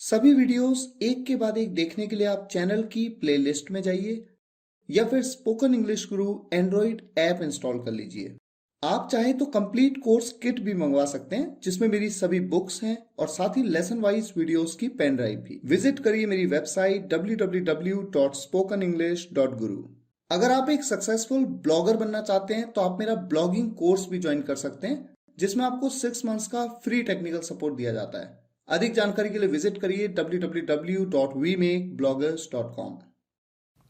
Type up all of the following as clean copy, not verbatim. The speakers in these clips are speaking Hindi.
सभी वीडियोस एक के बाद एक देखने के लिए आप चैनल की प्लेलिस्ट में जाइए या फिर स्पोकन इंग्लिश गुरु एंड्रॉइड ऐप इंस्टॉल कर लीजिए। आप चाहे तो कंप्लीट कोर्स किट भी मंगवा सकते हैं जिसमें मेरी सभी बुक्स हैं और साथ ही लेसन वाइज वीडियोस की पेन ड्राइव भी। विजिट करिए मेरी वेबसाइट www.spokenenglish.guru। अगर आप एक सक्सेसफुल ब्लॉगर बनना चाहते हैं तो आप मेरा ब्लॉगिंग कोर्स भी ज्वाइन कर सकते हैं जिसमें आपको 6 मंथ्स का फ्री टेक्निकल सपोर्ट दिया जाता है। अधिक जानकारी के लिए विजिट करिए www.wemakebloggers.com।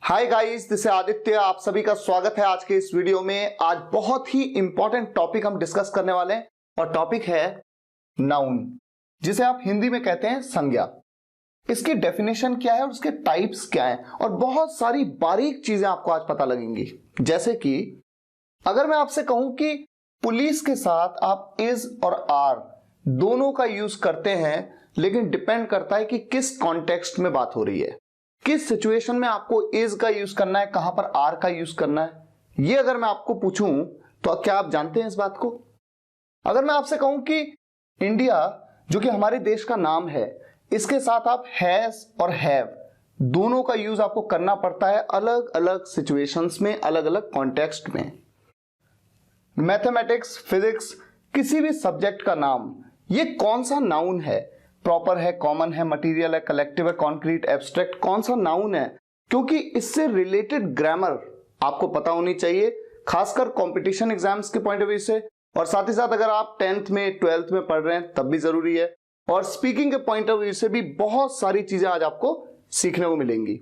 हाय गाइस, दिस है आदित्य। आप सभी का स्वागत है आज के इस वीडियो में। आज बहुत ही इंपॉर्टेंट टॉपिक हम डिस्कस करने वाले हैं और टॉपिक है नाउन, जिसे आप हिंदी में कहते हैं संज्ञा। इसकी डेफिनेशन क्या है और उसके टाइप्स क्या हैं और बहुत सारी बारीक चीजें आपको आज पता लगेंगी। जैसे कि अगर मैं आपसे कहूं कि पुलिस के साथ आप इज और आर दोनों का यूज करते हैं, लेकिन डिपेंड करता है कि किस कॉन्टेक्स्ट में बात हो रही है, किस सिचुएशन में आपको इज का यूज करना है, कहां पर आर का यूज करना है। ये अगर मैं आपको पूछूं तो क्या आप जानते हैं इस बात को? अगर मैं आपसे कहूं कि इंडिया, जो कि हमारे देश का नाम है, इसके साथ आप हैज और हैव दोनों का यूज आपको करना पड़ता है अलग अलग सिचुएशंस में, अलग अलग कॉन्टेक्स्ट में। मैथमेटिक्स, फिजिक्स, किसी भी सब्जेक्ट का नाम, ये कौन सा नाउन है, प्रॉपर है, कॉमन है, मटेरियल है, कलेक्टिव है, कॉन्क्रीट, एब्स्ट्रैक्ट, कौन सा नाउन है, क्योंकि इससे रिलेटेड ग्रामर आपको पता होनी चाहिए, खासकर कंपटीशन एग्जाम्स के पॉइंट ऑफ व्यू से, और साथ ही साथ अगर आप 10th में 12th में पढ़ रहे हैं तब भी जरूरी है, और स्पीकिंग के पॉइंट ऑफ व्यू से भी बहुत सारी चीजें आज आपको सीखने को मिलेंगी।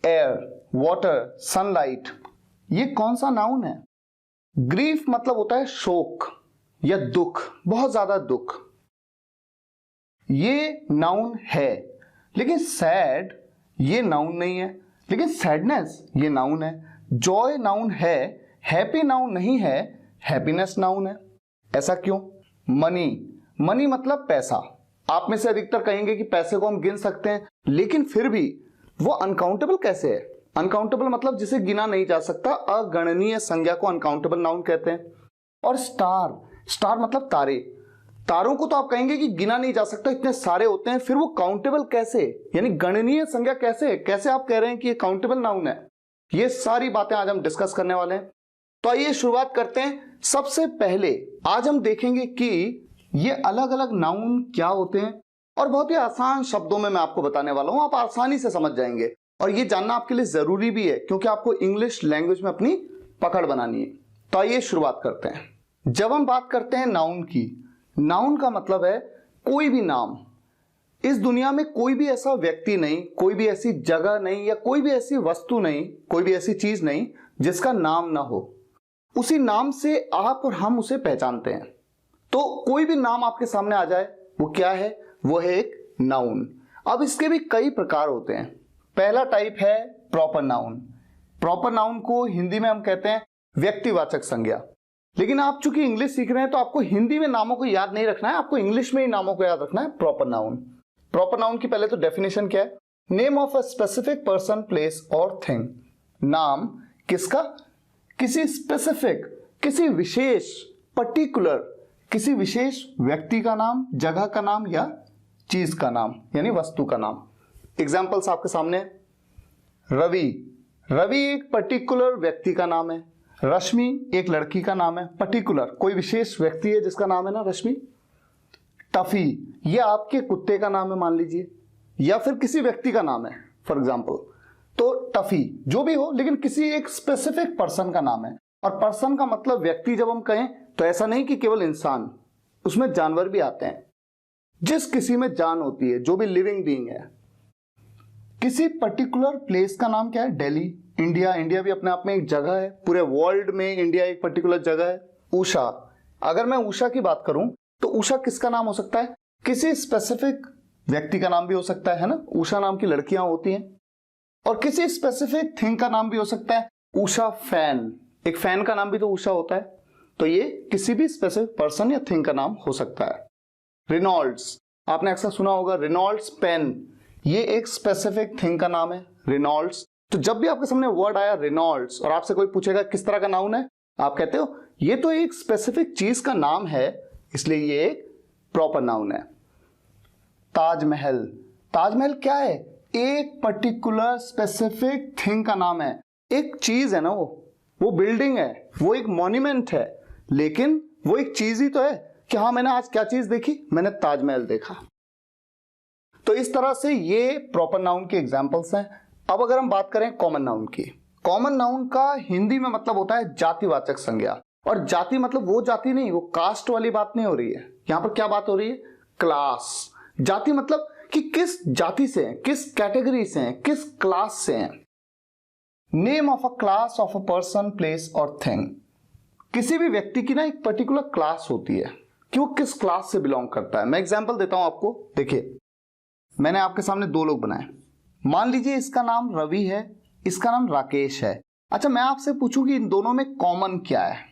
एयर, वाटर, सनलाइट, ये कौन सा नाउन है? ग्रीफ मतलब होता है शोक या दुख, बहुत ज्यादा दुख, ये नाउन है। लेकिन सैड ये नाउन नहीं है, लेकिन सैडनेस ये नाउन है। जॉय नाउन है, हैप्पी नाउन नहीं है, हैप्पीनेस नाउन है। ऐसा क्यों? मनी, मनी मतलब पैसा। आप में से अधिकतर कहेंगे कि पैसे को हम गिन सकते हैं, लेकिन फिर भी वो अनकाउंटेबल कैसे है? अनकाउंटेबल मतलब जिसे गिना नहीं जा सकता, अगणनीय संज्ञा को अनकाउंटेबल नाउन कहते हैं। और स्टार, स्टार मतलब तारे। तारों को तो आप कहेंगे कि गिना नहीं जा सकता, इतने सारे होते हैं, फिर वो काउंटेबल कैसे, यानी गणनीय संज्ञा कैसे? कैसे आप कह रहे हैं कि ये काउंटेबल नाउन है? ये सारी बातें आज हम डिस्कस करने वाले हैं। तो आइए शुरुआत करते हैं। सबसे पहले आज हम देखेंगे कि ये अलग अलग नाउन क्या होते हैं, और बहुत ही आसान शब्दों में मैं आपको बताने वाला हूं, आप आसानी से समझ जाएंगे। और ये जानना आपके लिए जरूरी भी है, क्योंकि आपको इंग्लिश लैंग्वेज में अपनी पकड़ बनानी है। तो आइए शुरुआत करते हैं। जब हम बात करते हैं नाउन की, नाउन का मतलब है कोई भी नाम। इस दुनिया में कोई भी ऐसा व्यक्ति नहीं, कोई भी ऐसी जगह नहीं, या कोई भी ऐसी वस्तु नहीं, कोई भी ऐसी चीज नहीं जिसका नाम ना हो। उसी नाम से आप और हम उसे पहचानते हैं। तो कोई भी नाम आपके सामने आ जाए, वो क्या है? वो है एक नाउन। अब इसके भी कई प्रकार होते हैं। पहला टाइप है प्रॉपर नाउन। प्रॉपर नाउन को हिंदी में हम कहते हैं व्यक्तिवाचक संज्ञा। लेकिन आप चूंकि इंग्लिश सीख रहे हैं तो आपको हिंदी में नामों को याद नहीं रखना है, आपको इंग्लिश में ही नामों को याद रखना है। प्रॉपर नाउन, प्रॉपर नाउन की पहले तो डेफिनेशन क्या है? Name of a specific person, place और थिंग। नाम किसका? किसी स्पेसिफिक, किसी विशेष, पर्टिकुलर, किसी विशेष व्यक्ति का नाम, जगह का नाम या चीज का नाम, यानी वस्तु का नाम। एग्जाम्पल्स आपके सामने। रवि, रवि एक पर्टिकुलर व्यक्ति का नाम है। रश्मि एक लड़की का नाम है, पर्टिकुलर, कोई विशेष व्यक्ति है जिसका नाम है ना रश्मि। टफी ये आपके कुत्ते का नाम है मान लीजिए, या फिर किसी व्यक्ति का नाम है फॉर एग्जाम्पल। तो टफी जो भी हो, लेकिन किसी एक स्पेसिफिक पर्सन का नाम है। और पर्सन का मतलब व्यक्ति जब हम कहें तो ऐसा नहीं कि केवल इंसान, उसमें जानवर भी आते हैं। जिस किसी में जान होती है, जो भी लिविंग बीइंग है। किसी पर्टिकुलर प्लेस का नाम क्या है? दिल्ली, इंडिया, इंडिया भी अपने आप में एक जगह है, पूरे वर्ल्ड में इंडिया एक पर्टिकुलर जगह है। उषा, अगर मैं उषा की बात करूं तो उषा किसका नाम हो सकता है? किसी स्पेसिफिक व्यक्ति का नाम भी हो सकता है ना, उषा नाम की लड़कियां होती हैं। और किसी स्पेसिफिक थिंग का नाम भी हो सकता है। उषा फैन, एक फैन का नाम भी तो उषा होता है। तो ये किसी भी स्पेसिफिक पर्सन या थिंग का नाम हो सकता है। रिनॉल्ड्स, आपने अक्सर सुना होगा, रिनॉल्ड्स पेन, ये एक स्पेसिफिक थिंग का नाम है, रिनॉल्ड्स। तो जब भी आपके सामने वर्ड आया रिनॉल्ड्स और आपसे कोई पूछेगा किस तरह का नाउन है, आप कहते हो ये तो एक स्पेसिफिक चीज का नाम है, इसलिए ये एक प्रॉपर नाउन है। ताजमहल। ताजमहल क्या है? एक पर्टिकुलर स्पेसिफिक थिंग का नाम है, एक चीज है ना, वो बिल्डिंग है, वो एक मॉन्यूमेंट है, लेकिन वो एक चीज ही तो है कि हाँ मैंने आज क्या चीज देखी, मैंने ताजमहल देखा। तो इस तरह से ये प्रॉपर नाउन के एग्जांपल्स हैं। अब अगर हम बात करें कॉमन नाउन की, कॉमन नाउन का हिंदी में मतलब होता है जातिवाचक संज्ञा। और जाति मतलब वो जाति नहीं, वो कास्ट वाली बात नहीं हो रही है, यहां पर क्या बात हो रही है? क्लास। जाति मतलब कि किस जाति से हैं, किस कैटेगरी से हैं, किस क्लास से हैं। Name of a class of a person, place और थिंग। किसी भी व्यक्ति की ना एक पर्टिकुलर क्लास होती है कि वो किस क्लास से बिलोंग करता है। मैं एग्जांपल देता हूं आपको। देखिए, मैंने आपके सामने दो लोग बनाए, मान लीजिए इसका नाम रवि है, इसका नाम राकेश है। अच्छा, मैं आपसे पूछूं कि इन दोनों में कॉमन क्या है,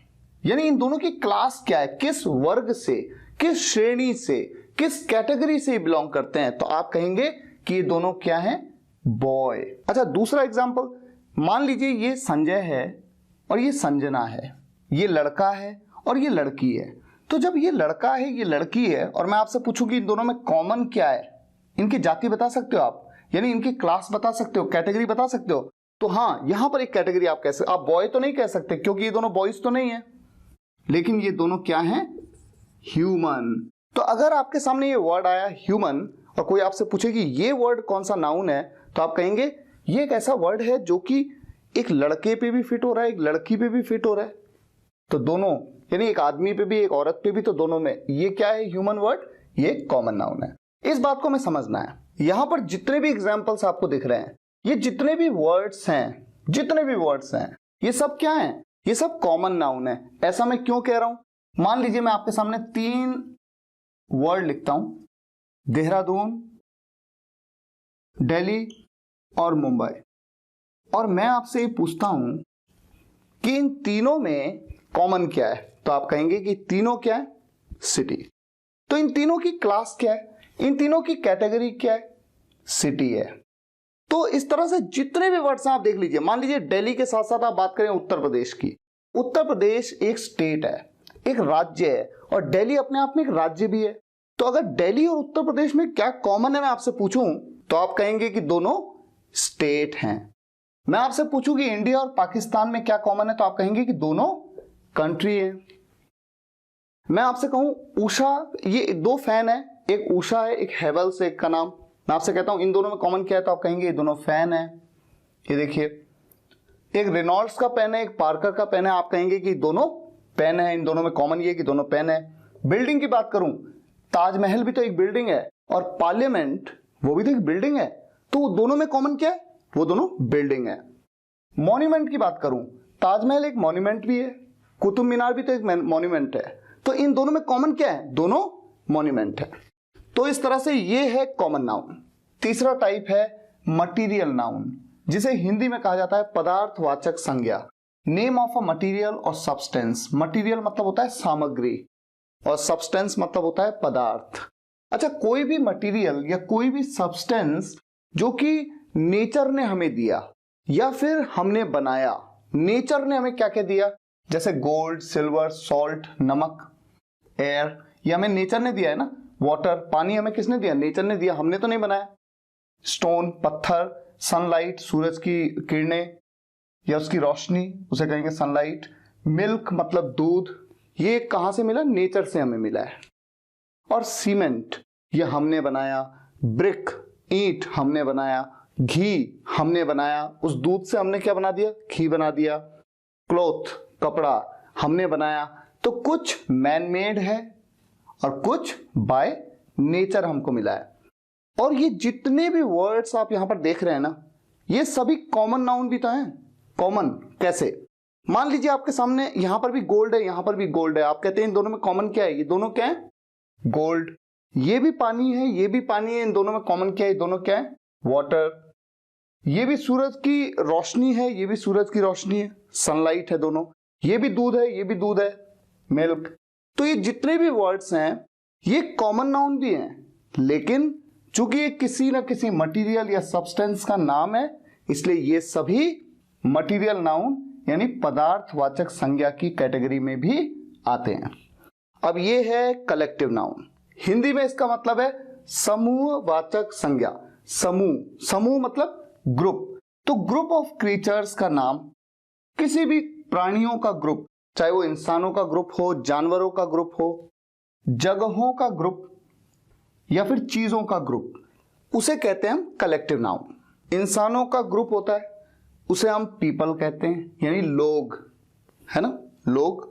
यानी इन दोनों की क्लास क्या है, किस वर्ग से, किस श्रेणी से, किस कैटेगरी से बिलोंग करते हैं, तो आप कहेंगे कि ये दोनों क्या हैं? बॉय। अच्छा, दूसरा एग्जांपल, मान लीजिए ये संजय है और ये संजना है, ये लड़का है और ये लड़की है। तो जब ये लड़का है, ये लड़की है, और मैं आपसे पूछूं कि इन दोनों में कॉमन क्या है, इनकी जाति बता सकते हो आप, यानी इनकी क्लास बता सकते हो, कैटेगरी बता सकते हो, तो हाँ यहां पर एक कैटेगरी आप कह सकते। आप बॉय तो नहीं कह सकते क्योंकि ये दोनों बॉयज तो नहीं है, लेकिन ये दोनों क्या हैं? ह्यूमन। तो अगर आपके सामने ये वर्ड आया ह्यूमन और कोई आपसे पूछे कि ये वर्ड कौन सा नाउन है, तो आप कहेंगे ये एक ऐसा वर्ड है जो कि एक लड़के पे भी फिट हो रहा है, एक लड़की पे भी फिट हो रहा है। तो दोनों, यानी एक आदमी पे भी एक औरत पे भी, तो दोनों में ये क्या है? ह्यूमन वर्ड, ये कॉमन नाउन है। इस बात को हमें समझना है। यहां पर जितने भी एग्जाम्पल्स आपको दिख रहे हैं, ये जितने भी वर्ड्स हैं, ये सब क्या हैं? ये सब कॉमन नाउन है। ऐसा मैं क्यों कह रहा हूं? मान लीजिए मैं आपके सामने 3 वर्ड लिखता हूं, देहरादून, दिल्ली और मुंबई, और मैं आपसे ये पूछता हूं कि इन तीनों में कॉमन क्या है, तो आप कहेंगे कि तीनों क्या है? सिटी। तो इन तीनों की क्लास क्या है, इन तीनों की कैटेगरी क्या है? सिटी है। तो इस तरह से जितने भी वर्ड्स आप देख लीजिए, मान लीजिए दिल्ली के साथ साथ आप बात करें उत्तर प्रदेश की, उत्तर प्रदेश एक स्टेट है, एक राज्य है, और दिल्ली अपने आप में एक राज्य भी है। तो अगर दिल्ली और उत्तर प्रदेश में क्या कॉमन है मैं आपसे पूछूं, तो आप कहेंगे कि दोनों स्टेट हैं। मैं आपसे पूछूं कि इंडिया और पाकिस्तान में क्या कॉमन है, तो आप कहेंगे कि दोनों कंट्री है। मैं आपसे कहूं उषा, ये 2 फैन है, एक उषा है, एक हेवल्स है एक का नाम, मैं आपसे कहता हूं इन दोनों में कॉमन क्या है, तो आप कहेंगे ये दोनों फैन है। ये देखिए, एक रेनॉल्ड्स का पेन है, एक पार्कर का पेन है, आप कहेंगे कि दोनों पेन है, इन दोनों में कॉमन ये कि दोनों पेन है। बिल्डिंग की बात करूं, ताजमहल भी तो एक बिल्डिंग है, और पार्लियामेंट वो भी तो एक बिल्डिंग है, तो दोनों में कॉमन क्या है? वो दोनों बिल्डिंग है। मॉन्यूमेंट की बात करूं, ताजमहल एक मॉन्यूमेंट भी है, कुतुब मीनार भी तो एक मॉन्यूमेंट है, तो इन दोनों में कॉमन क्या है? दोनों मॉन्यूमेंट है। तो इस तरह से ये है कॉमन नाउन। तीसरा टाइप है मटीरियल नाउन, जिसे हिंदी में कहा जाता है पदार्थवाचक संज्ञा। नेम ऑफ अ मटीरियल और सब्सटेंस। मटीरियल मतलब होता है सामग्री, और सब्सटेंस मतलब होता है पदार्थ। अच्छा, कोई भी मटीरियल या कोई भी सब्सटेंस जो कि नेचर ने हमें दिया या फिर हमने बनाया, नेचर ने हमें क्या क्या दिया, जैसे गोल्ड, सिल्वर, सॉल्ट, नमक, एयर, ये हमें नेचर ने दिया है ना। वाटर, पानी हमें किसने दिया? नेचर ने दिया, हमने तो नहीं बनाया। स्टोन, पत्थर, सनलाइट, सूरज की किरणें या उसकी रोशनी, उसे कहेंगे सनलाइट। मिल्क मतलब दूध, ये कहां से मिला? नेचर से हमें मिला है। और सीमेंट, ये हमने बनाया। ब्रिक, ईंट, हमने बनाया। घी हमने बनाया, उस दूध से हमने क्या बना दिया? घी बना दिया। क्लॉथ, कपड़ा, हमने बनाया। तो कुछ मैन मेड है और कुछ बाय नेचर हमको मिला है। और ये जितने भी वर्ड्स आप यहां पर देख रहे हैं ना, ये सभी कॉमन नाउन भी तो हैं। कॉमन कैसे? मान लीजिए आपके सामने यहां पर भी गोल्ड है, यहां पर भी गोल्ड है, आप कहते हैं इन दोनों में कॉमन क्या है? ये दोनों क्या है? गोल्ड। ये भी पानी है, ये भी पानी है, इन दोनों में कॉमन क्या है? ये दोनों क्या है? वाटर। ये भी सूरज की रोशनी है, ये भी सूरज की रोशनी है, सनलाइट है दोनों। ये भी दूध है, ये भी दूध है, मिल्क। तो ये जितने भी वर्ड्स हैं ये कॉमन नाउन भी हैं, लेकिन चूंकि ये किसी ना किसी मटेरियल या सब्सटेंस का नाम है, इसलिए ये सभी मटेरियल नाउन यानी पदार्थवाचक संज्ञा की कैटेगरी में भी आते हैं। अब ये है कलेक्टिव नाउन। हिंदी में इसका मतलब है समूहवाचक संज्ञा। समूह, समूह मतलब ग्रुप। तो ग्रुप ऑफ क्रीचर्स का नाम किसी भी प्राणियों का ग्रुप, चाहे वो इंसानों का ग्रुप हो, जानवरों का ग्रुप हो, जगहों का ग्रुप या फिर चीजों का ग्रुप, उसे कहते हैं हम कलेक्टिव नाउन। इंसानों का ग्रुप होता है, उसे हम पीपल कहते हैं, यानी लोग, है ना, लोग।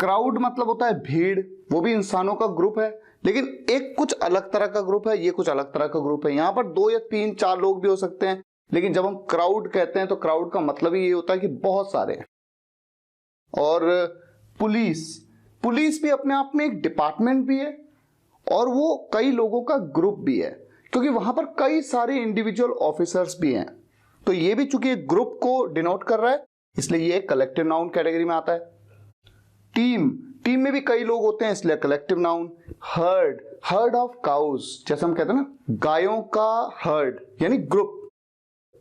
क्राउड मतलब होता है भीड़, वो भी इंसानों का ग्रुप है, लेकिन एक कुछ अलग तरह का ग्रुप है, ये कुछ अलग तरह का ग्रुप है। यहां पर 2 या 3 4 लोग भी हो सकते हैं, लेकिन जब हम क्राउड कहते हैं तो क्राउड का मतलब ही ये होता है कि बहुत सारे हैं। और पुलिस, पुलिस भी अपने आप में एक डिपार्टमेंट भी है और वो कई लोगों का ग्रुप भी है, क्योंकि वहां पर कई सारे इंडिविजुअल ऑफिसर्स भी हैं। तो ये भी चूंकि एक ग्रुप को डिनोट कर रहा है, इसलिए ये कलेक्टिव नाउन कैटेगरी में आता है। टीम, टीम में भी कई लोग होते हैं, इसलिए collective noun. Heard, heard of cows, जैसे हम कहते हैं ना गायों का हर्ड, यानी ग्रुप।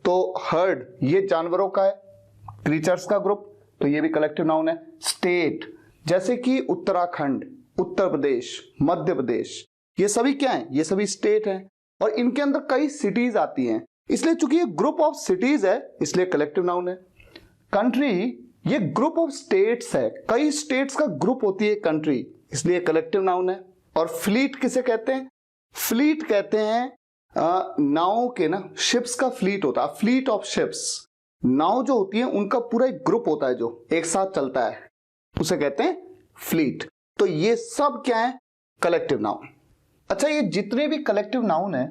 तो हर्ड ये जानवरों का है, क्रीचर्स का ग्रुप, तो ये भी कलेक्टिव नाउन है। स्टेट, जैसे कि उत्तराखंड, उत्तर प्रदेश, मध्य प्रदेश, ये सभी क्या है, ये सभी स्टेट हैं और इनके अंदर कई सिटीज आती हैं, इसलिए चूंकि ये ग्रुप ऑफ सिटीज है इसलिए कलेक्टिव नाउन है। कंट्री, ये ग्रुप ऑफ स्टेट्स है, कई स्टेट्स का ग्रुप होती है कंट्री, इसलिए कलेक्टिव नाउन है। और फ्लीट किसे कहते हैं, फ्लीट कहते हैं नाव के ना, शिप्स का फ्लीट होता है, फ्लीट ऑफ शिप्स। नाव जो होती है उनका पूरा एक ग्रुप होता है जो एक साथ चलता है, उसे कहते हैं फ्लीट। तो ये सब क्या है, कलेक्टिव नाउन। अच्छा, ये जितने भी कलेक्टिव नाउन है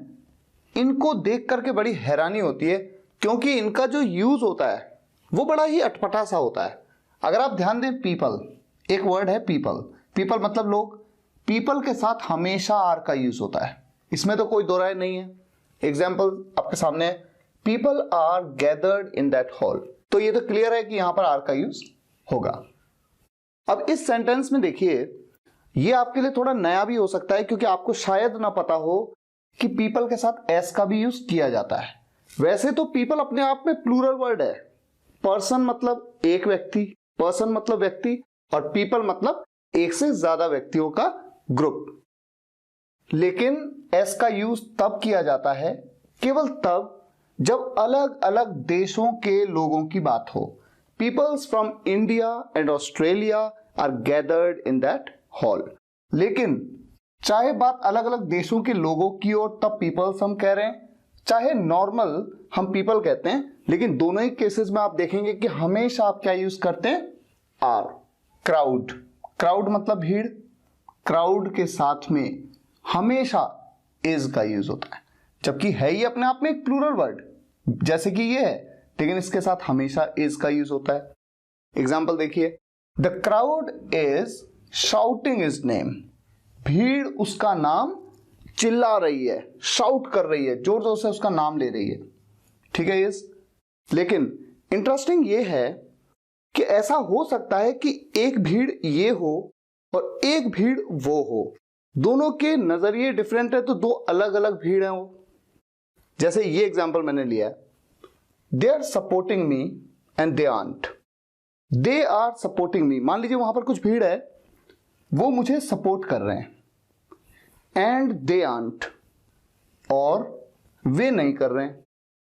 इनको देख करके बड़ी हैरानी होती है, क्योंकि इनका जो यूज होता है वो बड़ा ही अटपटा सा होता है। अगर आप ध्यान दें, पीपल, एक वर्ड है पीपल, पीपल मतलब लोग, पीपल के साथ हमेशा आर का यूज होता है, इसमें तो कोई दो राय नहीं है। एग्जाम्पल आपके सामने है, people are gathered in that hall, तो ये तो क्लियर है कि यहां पर आर का यूज होगा। अब इस सेंटेंस में देखिए, ये आपके लिए थोड़ा नया भी हो सकता है, क्योंकि आपको शायद ना पता हो कि पीपल के साथ एस का भी यूज किया जाता है। वैसे तो पीपल अपने आप में प्लूरल वर्ड है, पर्सन मतलब एक व्यक्ति, पर्सन मतलब व्यक्ति, और पीपल मतलब एक से ज्यादा व्यक्तियों का ग्रुप। लेकिन एस का यूज तब किया जाता है, केवल तब जब अलग अलग देशों के लोगों की बात हो। Peoples from India and Australia are gathered in that hall. लेकिन चाहे बात अलग अलग देशों के लोगों की और तब पीपल्स हम कह रहे हैं, चाहे नॉर्मल हम पीपल कहते हैं, लेकिन दोनों ही केसेस में आप देखेंगे कि हमेशा आप क्या यूज करते हैं, आर। क्राउड, क्राउड मतलब भीड़, क्राउड के साथ में हमेशा इज का यूज होता है, जबकि है ही अपने आप में एक प्लूरल वर्ड जैसे कि ये है, लेकिन इसके साथ हमेशा इज का यूज होता है। एग्जाम्पल देखिए, the crowd is shouting his name, भीड़ उसका नाम चिल्ला रही है, शाउट कर रही है, जोर जोर से उसका नाम ले रही है, ठीक है इज। लेकिन इंटरेस्टिंग ये है कि ऐसा हो सकता है कि एक भीड़ ये हो और एक भीड़ वो हो, दोनों के नजरिए डिफरेंट है, तो दो अलग अलग भीड़ है वो। जैसे ये एग्जांपल मैंने लिया, they are supporting me and they aren't, they are supporting me, मान लीजिए वहां पर कुछ भीड़ है, वो मुझे सपोर्ट कर रहे हैं, एंड दे आंट, और वे नहीं कर रहे हैं,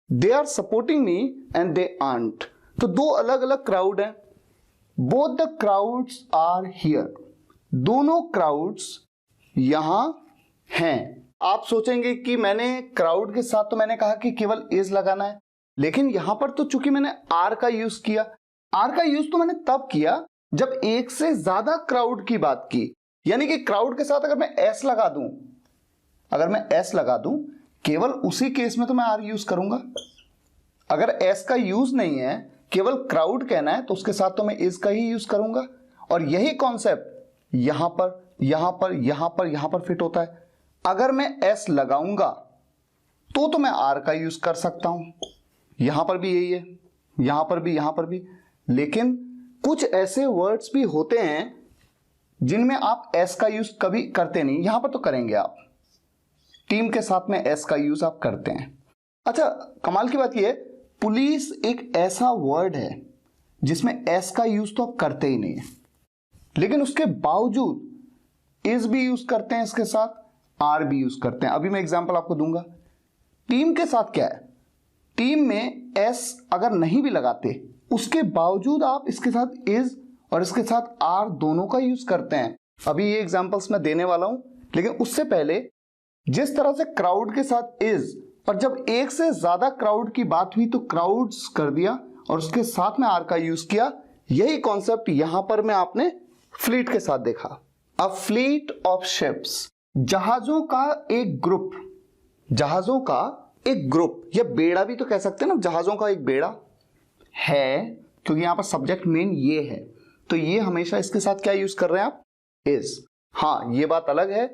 they are supporting me and they aren't, तो दो अलग अलग क्राउड हैं। Both the crowds are here, दोनों क्राउड्स यहां हैं। आप सोचेंगे कि मैंने क्राउड के साथ तो मैंने कहा कि केवल इज लगाना है, लेकिन यहां पर तो चूंकि मैंने आर का यूज किया, आर का यूज तो मैंने तब किया जब एक से ज्यादा क्राउड की बात की, यानी कि क्राउड के साथ अगर मैं एस लगा दूं, अगर मैं एस लगा दूं, केवल उसी केस में तो मैं आर यूज करूंगा। अगर एस का यूज नहीं है, केवल क्राउड कहना है, तो उसके साथ तो मैं इज का ही यूज करूंगा। और यही कॉन्सेप्ट यहां पर, यहां पर, यहां पर, यहां पर फिट होता है। अगर मैं एस लगाऊंगा तो मैं आर का यूज कर सकता हूं, यहां पर भी यही है, यहां पर भी, यहां पर भी। लेकिन कुछ ऐसे वर्ड्स भी होते हैं जिनमें आप एस का यूज कभी करते नहीं, यहां पर तो करेंगे आप, टीम के साथ में एस का यूज आप करते हैं। अच्छा, कमाल की बात यह है, पुलिस एक ऐसा वर्ड है जिसमें एस का यूज तो आप करते ही नहीं है, लेकिन उसके बावजूद इज भी यूज करते हैं इसके साथ, आर भी यूज करते हैं। अभी मैं एग्जांपल आपको दूंगा। टीम के साथ क्या है, टीम में एस अगर नहीं भी लगाते उसके बावजूद आप इसके साथ इज और इसके साथ आर दोनों का यूज करते हैं। अभी ये एग्जांपल्स मैं देने वाला हूं, लेकिन उससे पहले जिस तरह से क्राउड के साथ इज और जब एक से ज्यादा क्राउड की बात हुई तो क्राउड्स कर दिया और उसके साथ में आर का यूज किया, यही कॉन्सेप्ट यहां पर में आपने फ्लीट के साथ देखा। अ फ्लीट ऑफ शिप्स, जहाजों का एक ग्रुप, जहाजों का एक ग्रुप या बेड़ा भी तो कह सकते हैं ना, जहाजों का एक बेड़ा है, क्योंकि यहां पर सब्जेक्ट मेन ये है, तो ये हमेशा इसके साथ क्या यूज कर रहे हैं आप, इज। हाँ ये बात अलग है।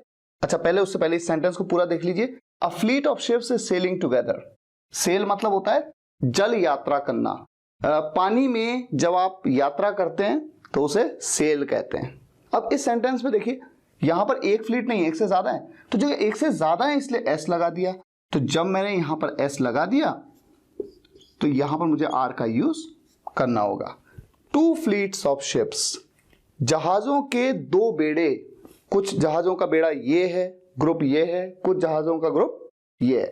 अच्छा पहले उससे पहले इस सेंटेंस को पूरा देख लीजिए। A fleet of ships is sailing together. Sail मतलब होता है जल यात्रा करना। पानी में जब आप यात्रा करते हैं तो उसे सेल कहते हैं। अब इस सेंटेंस में देखिए, यहां पर एक फ्लीट नहीं, एक से ज्यादा है, तो जो एक से ज्यादा है इसलिए एस लगा दिया। तो जब मैंने यहां पर एस लगा दिया तो यहां पर मुझे आर का यूज करना होगा। टू फ्लीट्स ऑफ शिप्स, जहाजों के दो बेड़े। कुछ जहाजों का बेड़ा ये है, ग्रुप ये है, कुछ जहाजों का ग्रुप ये है।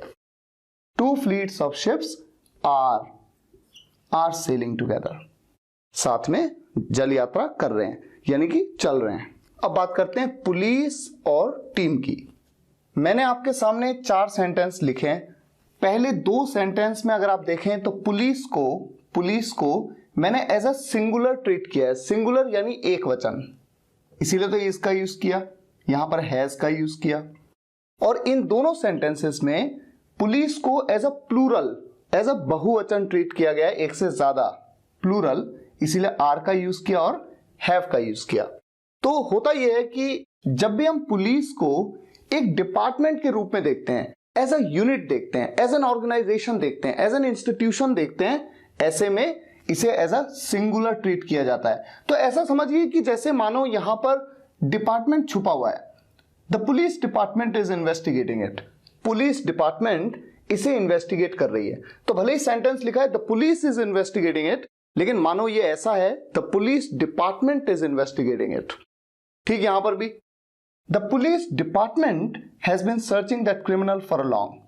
Two fleets of ships are sailing together, साथ में जल यात्रा कर रहे हैं, यानी कि चल रहे हैं। अब बात करते हैं पुलिस और टीम की। मैंने आपके सामने 4 सेंटेंस लिखे हैं। पहले 2 सेंटेंस में अगर आप देखें तो पुलिस को मैंने एज अ सिंगुलर ट्रीट किया है। सिंगुलर यानी एक वचन, इसीलिए तो इसका यूज किया, यहां पर हैज का यूज किया। और इन दोनों सेंटेंसेस में पुलिस को as a plural, as a बहुवचन ट्रीट किया गया है, एक से ज्यादा, प्लूरल, इसीलिए आर का यूज किया और हैव का यूज किया। तो होता यह है कि जब भी हम पुलिस को एक डिपार्टमेंट के रूप में देखते हैं, एज अ यूनिट देखते हैं, एज एन ऑर्गेनाइजेशन देखते हैं, एज एन इंस्टीट्यूशन देखते हैं, ऐसे में इसे एज अ सिंगुलर ट्रीट किया जाता है। तो ऐसा समझिए कि जैसे मानो यहां पर डिपार्टमेंट छुपा हुआ है। The police department is investigating it. Police department इसे इन्वेस्टिगेट कर रही है। तो भले ही सेंटेंस लिखा है the police is investigating it, लेकिन मानो ये ऐसा है the police department is investigating it. ठीक, यहां पर भी the police department has been searching that criminal for a long.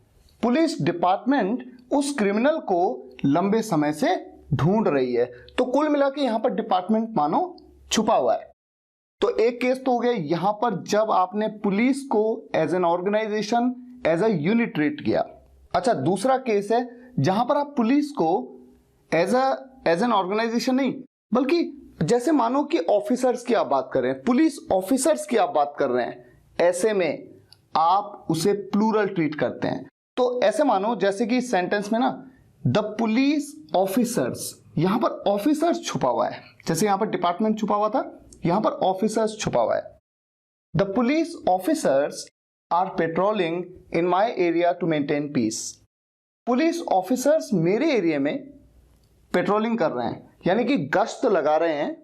Police department उस क्रिमिनल को लंबे समय से ढूंढ रही है। तो कुल मिला के यहां पर डिपार्टमेंट मानो छुपा हुआ है। तो एक केस तो हो गया यहां पर जब आपने पुलिस को as an organisation, as a unit treat किया। अच्छा, दूसरा केस है जहां पर आप पुलिस को एज एन ऑर्गेनाइजेशन नहीं, बल्कि जैसे मानो कि ऑफिसर्स की आप बात कर रहे हैं, पुलिस ऑफिसर्स की आप बात कर रहे हैं, ऐसे में आप उसे प्लूरल ट्रीट करते हैं। तो ऐसे मानो जैसे कि सेंटेंस में ना द पुलिस ऑफिसर्स, यहां पर ऑफिसर्स छुपा हुआ है, जैसे यहां पर डिपार्टमेंट छुपा हुआ था, यहां पर ऑफिसर्स छुपा हुआ है। The police officers are patrolling in my area to maintain peace. Police officers मेरे एरिया में पेट्रोलिंग कर रहे हैं, यानी कि गश्त लगा रहे हैं,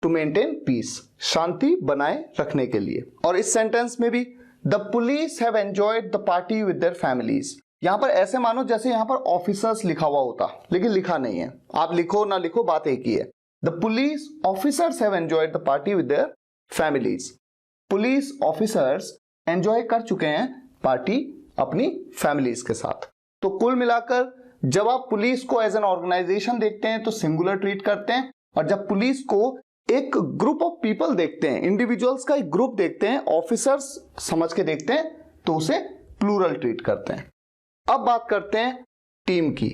टू मेंटेन पीस, शांति बनाए रखने के लिए। और इस सेंटेंस में भी the police have enjoyed the party with their families. यहां पर ऐसे मानो जैसे यहां पर ऑफिसर्स लिखा हुआ होता, लेकिन लिखा नहीं है। आप लिखो ना लिखो, बात एक ही है। The police officers have enjoyed the party with their families. Police officers enjoy कर चुके हैं पार्टी अपनी फैमिलीज के साथ। तो कुल मिलाकर जब आप पुलिस को एज एन ऑर्गेनाइजेशन देखते हैं तो सिंगुलर ट्रीट करते हैं, और जब पुलिस को एक ग्रुप ऑफ पीपल देखते हैं, इंडिविजुअल्स का एक ग्रुप देखते हैं, ऑफिसर्स समझ के देखते हैं, तो उसे प्लूरल ट्रीट करते हैं। अब बात करते हैं टीम की।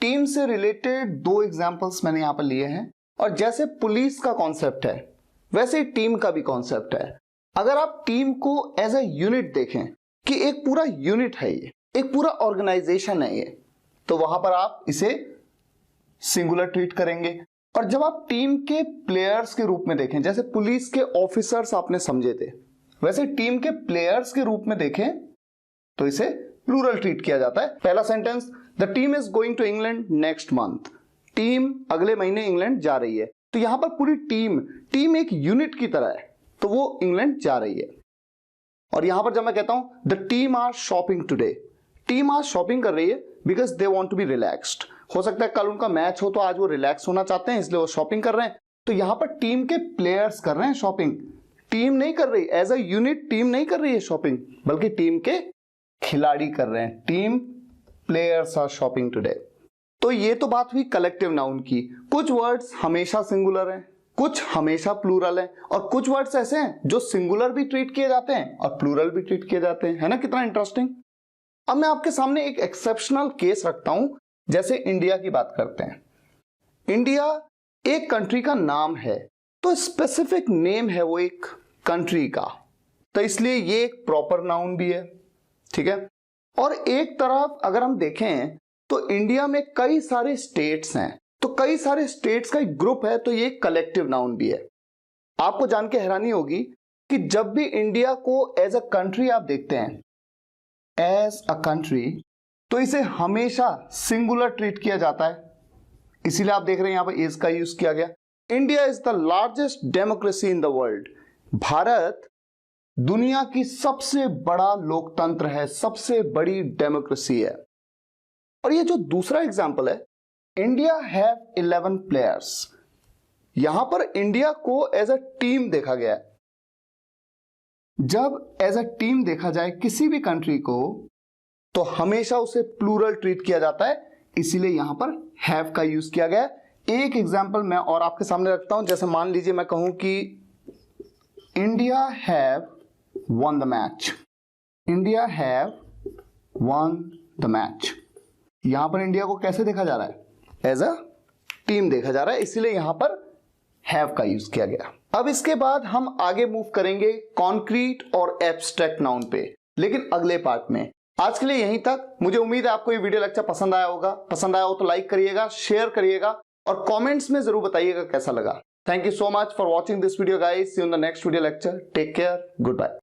टीम से रिलेटेड 2 एग्जांपल्स मैंने यहां पर लिए हैं, और जैसे पुलिस का कॉन्सेप्ट है वैसे ही टीम का भी कॉन्सेप्ट है। अगर आप टीम को एज अ यूनिट देखें कि एक पूरा यूनिट है, ये एक पूरा ऑर्गेनाइजेशन है ये, तो वहां पर आप इसे सिंगुलर ट्रीट करेंगे। और जब आप टीम के प्लेयर्स के रूप में देखें, जैसे पुलिस के ऑफिसर्स आपने समझे थे, वैसे टीम के प्लेयर्स के रूप में देखें तो इसे प्लूरल ट्रीट किया जाता है। पहला sentence, the team is going to England next month. Team अगले महीने इंग्लैंड जा रही है। तो यहां पर पूरी टीम एक यूनिट की तरह है, तो वो इंग्लैंड जा रही है। और यहां पर जब मैं कहता हूं the team are shopping today, team आज शॉपिंग कर रही है because they want to be relaxed. हो सकता है कल उनका मैच हो तो आज वो रिलैक्स होना चाहते हैं, इसलिए वो शॉपिंग कर रहे हैं। तो यहां पर टीम के प्लेयर्स कर रहे हैं शॉपिंग, टीम नहीं कर रही, एज अ यूनिट टीम नहीं कर रही है शॉपिंग, बल्कि टीम के खिलाड़ी कर रहे हैं। Team players are shopping today. तो ये तो बात हुई कलेक्टिव नाउन की। कुछ वर्ड्स हमेशा सिंगुलर हैं, कुछ हमेशा प्लूरल हैं, और कुछ वर्ड्स ऐसे हैं जो सिंगुलर भी ट्रीट किए जाते हैं और प्लूरल भी ट्रीट किए जाते हैं। है ना कितना इंटरेस्टिंग। अब मैं आपके सामने एक एक्सेप्शनल केस रखता हूं, जैसे इंडिया की बात करते हैं। इंडिया एक कंट्री का नाम है, तो स्पेसिफिक नेम है वो एक कंट्री का, तो इसलिए ये एक प्रॉपर नाउन भी है, ठीक है। और एक तरफ अगर हम देखें तो इंडिया में कई सारे स्टेट्स हैं, तो कई सारे स्टेट्स का एक ग्रुप है, तो ये कलेक्टिव नाउन भी है। आपको जान के हैरानी होगी कि जब भी इंडिया को एज अ कंट्री आप देखते हैं, एज अ कंट्री, तो इसे हमेशा सिंगुलर ट्रीट किया जाता है। इसीलिए आप देख रहे हैं यहां पर एज का यूज किया गया। India is the largest democracy in the world. Bharat दुनिया की सबसे बड़ा लोकतंत्र है, सबसे बड़ी डेमोक्रेसी है। और ये जो दूसरा एग्जांपल है, इंडिया हैव 11 प्लेयर्स, यहां पर इंडिया को एज अ टीम देखा गया है। जब एज अ टीम देखा जाए किसी भी कंट्री को, तो हमेशा उसे प्लूरल ट्रीट किया जाता है, इसीलिए यहां पर हैव का यूज किया गया है। एक एग्जांपल मैं और आपके सामने रखता हूं। जैसे मान लीजिए मैं कहूं कि India have won the match, India have won the match। यहां पर इंडिया को कैसे देखा जा रहा है, एज अ टीम देखा जा रहा है, इसीलिए यहां पर हैव का यूज किया गया। अब इसके बाद हम आगे मूव करेंगे कॉन्क्रीट और एब्स्ट्रैक्ट नाउन पे, लेकिन अगले पार्ट में। आज के लिए यहीं तक। मुझे उम्मीद है आपको ये वीडियो लेक्चर पसंद आया होगा। पसंद आया हो तो लाइक करिएगा, शेयर करिएगा और कमेंट्स में जरूर बताइएगा कैसा लगा। Thank you so much for watching this video guys. See you in the next video lecture. Take care, good bye.